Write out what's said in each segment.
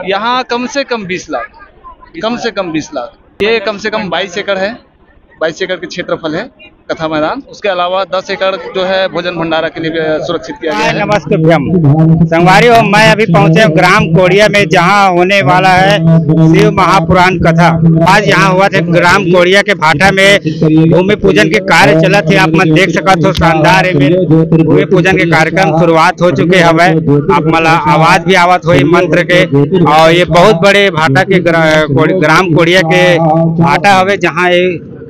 यहाँ कम से कम 20 लाख, कम से कम 20 लाख। ये कम से कम 22 एकड़ है, 22 एकड़ के क्षेत्रफल है कथा मैदान। उसके अलावा 10 एकड़ जो है भोजन भंडारा के लिए सुरक्षित किया गया है। नमस्ते संगवारी हो, मैं अभी पहुंचे ग्राम कोड़िया में, जहां होने वाला है शिव महापुराण कथा। आज यहां हुआ थे ग्राम कोड़िया के भाटा में भूमि पूजन के कार्य चला थे। आप मन देख सकते हो, शानदार है। भूमि पूजन के कार्यक्रम शुरुआत हो चुके हवे। आप मला आवाज भी आवत हुई मंत्र के। और ये बहुत बड़े भाटा के ग्राम कोड़िया के भाटा हवे, जहाँ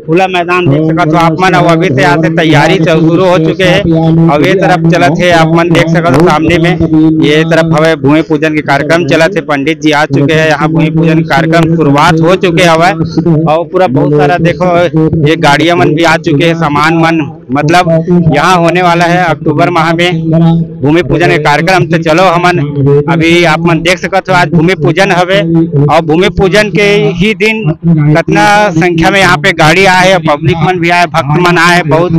खुला मैदान देख सकते हो आप मन। अभी से यहाँ से तैयारी शुरू हो चुके हैं। अब ये तरफ चलत है, आप मन देख सकते हो सामने में। ये तरफ हवे भूमि पूजन के कार्यक्रम चलत है। पंडित जी आ चुके हैं, यहाँ भूमि पूजन के कार्यक्रम शुरुआत हो चुके हवे। और पूरा बहुत सारा देखो, ये गाड़ियां मन भी आ चुके हैं, सामान मन। मतलब यहाँ होने वाला है अक्टूबर माह में भूमि पूजन के कार्यक्रम। तो चलो हमन अभी आप मन देख सकते हो, आज भूमि पूजन हवे। और भूमि पूजन के ही दिन कितना संख्या में यहाँ पे गाड़ी आए, पब्लिक मन भी आए, भक्त मन आए बहुत।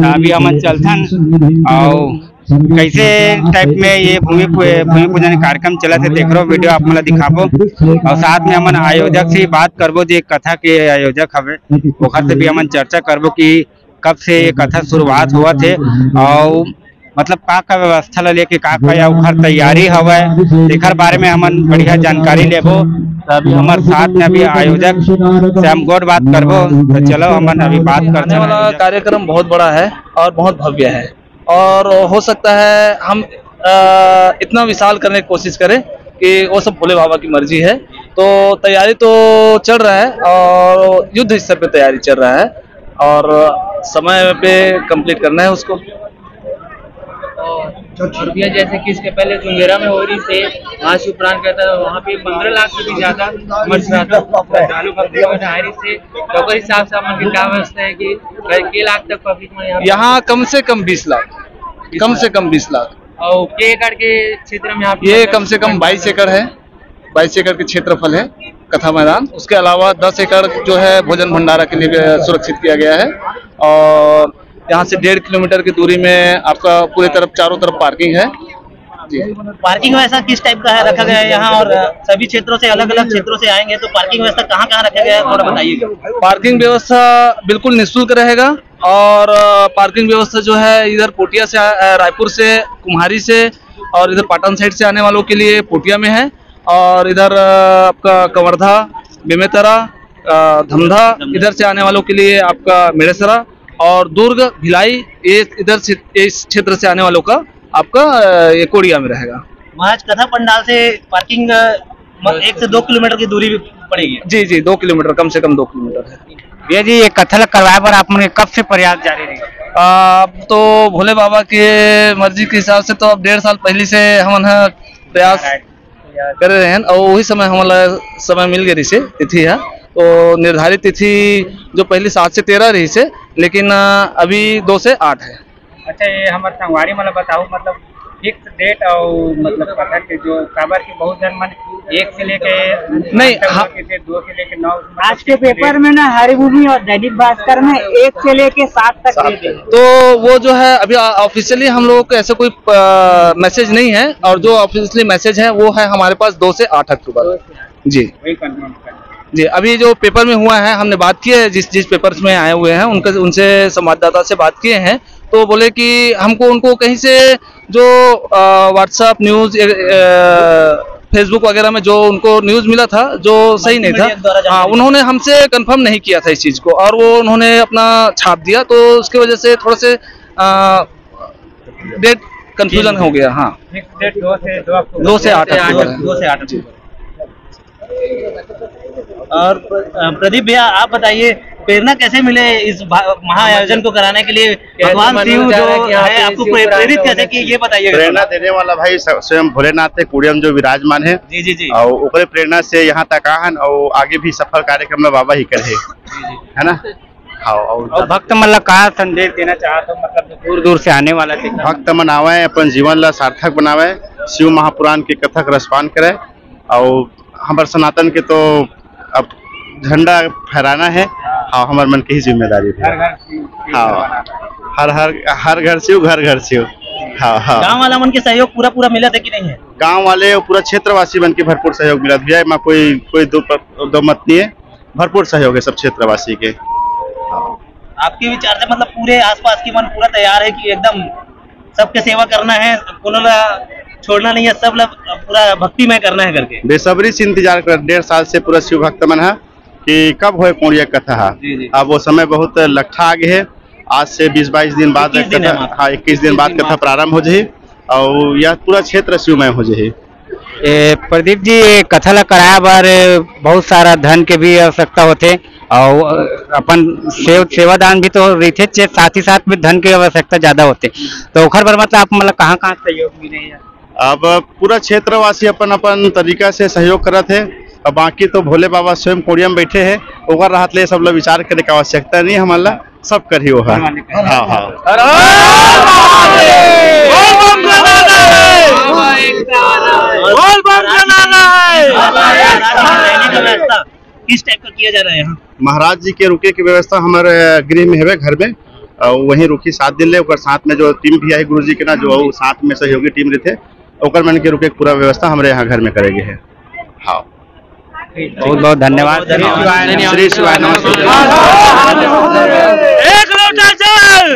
अभी हमन चलथन और कैसे टाइप में ये भूमि पूजन कार्यक्रम चला थे देख रहे हो। वीडियो आप मला दिखाबो और साथ में हमन आयोजक से बात करबो, जो कथा के आयोजक हवे ओखर से भी हमन चर्चा करबो कि कब से ये कथा शुरुआत हुआ थे और मतलब का व्यवस्था ला लेके का उखर तैयारी हवे, एकर बारे में हमन बढ़िया जानकारी लेबो। अभी हमारे साथ में अभी आयोजक से हम गौर बात करबो। तो चलो हमन अभी बात करते हैं। वाला कार्यक्रम बहुत बड़ा है और बहुत भव्य है, और हो सकता है हम इतना विशाल करने की कोशिश करें कि वो सब भोले बाबा की मर्जी है। तो तैयारी तो चल रहा है और युद्ध स्तर पे तैयारी चल रहा है और समय पे कंप्लीट करना है उसको। और जैसे कि इसके पहले चुंगेरा में हो रही थे महाशिवपुराण कहता है, वहाँ पे 15 लाख से भी ज्यादा श्रद्धालु भक्तों में आ रही थे। तो उस हिसाब से हमारी क्या व्यवस्था है कि कई लाख तक पब्लिक में यहाँ कम से कम 20 लाख, कम से कम 20 लाख। और के एकड़ के क्षेत्र में ये कम से कम 22 एकड़ है, 22 एकड़ के क्षेत्रफल है कथा मैदान। उसके अलावा 10 एकड़ जो है भोजन भंडारा के लिए सुरक्षित किया गया है। और यहाँ से 1.5 किलोमीटर की दूरी में आपका पूरी तरफ चारों तरफ पार्किंग है। जी, पार्किंग व्यवस्था किस टाइप का है रखा गया है यहाँ? और सभी क्षेत्रों से अलग अलग क्षेत्रों से आएंगे तो पार्किंग व्यवस्था कहाँ कहाँ रखा गया है, थोड़ा बताइए। पार्किंग व्यवस्था बिल्कुल निःशुल्क रहेगा। और पार्किंग व्यवस्था जो है इधर पोटिया से, रायपुर से, कुम्हारी से और इधर पाटन साइड से आने वालों के लिए पोटिया में है। और इधर आपका कवर्धा, बेमेतरा, धमधा इधर से आने वालों के लिए आपका मेड़ेसरा, और दुर्ग, भिलाई ये इधर से, इस क्षेत्र से आने वालों का आपका ये कोड़िया में रहेगा। महाराज कथा पंडाल से पार्किंग 1 से 2 किलोमीटर की दूरी पड़ेगी? जी जी, 2 किलोमीटर, कम से कम 2 किलोमीटर है। भैया जी, ये कथा करवाए पर आप मन कब से प्रयास जारी रही? अब तो भोले बाबा के मर्जी के हिसाब से तो अब 1.5 साल पहले से हम प्रयास कर रहे हैं। और वही समय हमारा समय मिल गई से तिथि है। तो निर्धारित तिथि जो पहले 7 से 13 रही से, लेकिन अभी 2 से 8 है। अच्छा, ये हमारे संगवारी मतलब बताओ, मतलब फिक्स डेट और मतलब कथा के जो काबर की बहुत जन मन 1 से लेके नहीं, 2 से लेके 9। आज के पेपर में ना हरिभूमि और दैनिक भास्कर में 1 से लेके 7 तक देते। तो वो जो है अभी ऑफिशियली हम लोगों को ऐसा कोई मैसेज नहीं है। और जो ऑफिशियली मैसेज है वो है हमारे पास 2 से 8 अक्टूबर। जी जी, अभी जो पेपर में हुआ है हमने बात की है, जिस पेपर्स में आए हुए हैं उनसे संवाददाता से बात किए हैं। तो बोले कि हमको उनको कहीं से जो व्हाट्सएप न्यूज़, फेसबुक वगैरह में जो उनको न्यूज़ मिला था जो सही नहीं था, हाँ, उन्होंने हमसे कंफर्म नहीं किया था इस चीज़ को, और वो उन्होंने अपना छाप दिया। तो उसकी वजह से थोड़ा से डेट कंफ्यूजन हो गया। हाँ, 2 से 8 अक्टूबर। और प्रदीप भैया, आप बताइए प्रेरणा कैसे मिले इस महाआयोजन को कराने के लिए? भगवान शिव जो है आपको प्रेरित कैसे किए, ये बताइए। प्रेरणा देने वाला भाई स्वयं भोलेनाथ है, कुड़िया में जो विराजमान है। जी जी जी। और ओकरे प्रेरणा से यहाँ तक आहन और आगे भी सफल कार्यक्रम में बाबा ही करे है ना। और भक्त मतलब का संदेश देना चाहते हो, मतलब दूर दूर से आने वाला थे भक्त मन आवे, अपन जीवन ला सार्थक बनावे, शिव महापुराण के कथक रसपान करे। और हमारे सनातन के तो अब झंडा फहराना है। हाँ, हमारे मन की ही जिम्मेदारी है। हाँ, हर घर शिव, घर घर शिव। हाँ गांव वाला मन के सहयोग पूरा मिला था कि नहीं है? गांव वाले और पूरा क्षेत्रवासी बन के भरपूर सहयोग मिला भैया, मैं कोई दो मत नहीं है, भरपूर सहयोग है सब क्षेत्रवासी के। आपके विचार से मतलब पूरे आसपास की मन पूरा तैयार है कि एकदम सबके सेवा करना है, कोनोला छोड़ना नहीं है, सब लोग पूरा भक्तिमय करना है करके बेसब्री से इंतजार कर 1.5 साल से पूरा शिव भक्त मन है कि कब होए कोरिया कथा। अब वो समय बहुत लट्ठा आगे है, आज से 20-22 दिन बाद 21 दिन बाद कथा प्रारंभ हो जाए और यह पूरा क्षेत्र शिवमय हो जाए। प्रदीप जी, कथा ला कराया बार बहुत सारा धन के भी आवश्यकता होते और अपन सेवादान भी तो रही थे, साथ ही साथ में धन की आवश्यकता ज्यादा होते, तो ओखर पर मतलब आप मतलब कहाँ सहयोग मिले? अब पूरा क्षेत्रवासी अपन तरीका से सहयोग करत है और बाकी तो भोले बाबा स्वयं कोरिया में बैठे हैं, ओकर राहत ले सब लोग विचार करने की आवश्यकता नहीं, हमारा सब कर ही वो है। किस टाइप का किया जा रहा है यहाँ? महाराज जी के रुके की व्यवस्था हमारे गृह में है, घर में वहीं रुकी 7 दिन ले, और साथ में जो टीम भी आई गुरु जी के ना, जो साथ में सहयोगी टीम रहते ओकर मन के रुके पूरा व्यवस्था हमारे यहाँ घर में करेंगे है। हाँ, बहुत बहुत धन्यवाद। श्री शिवाय नमस्ते। एक लोटा जल।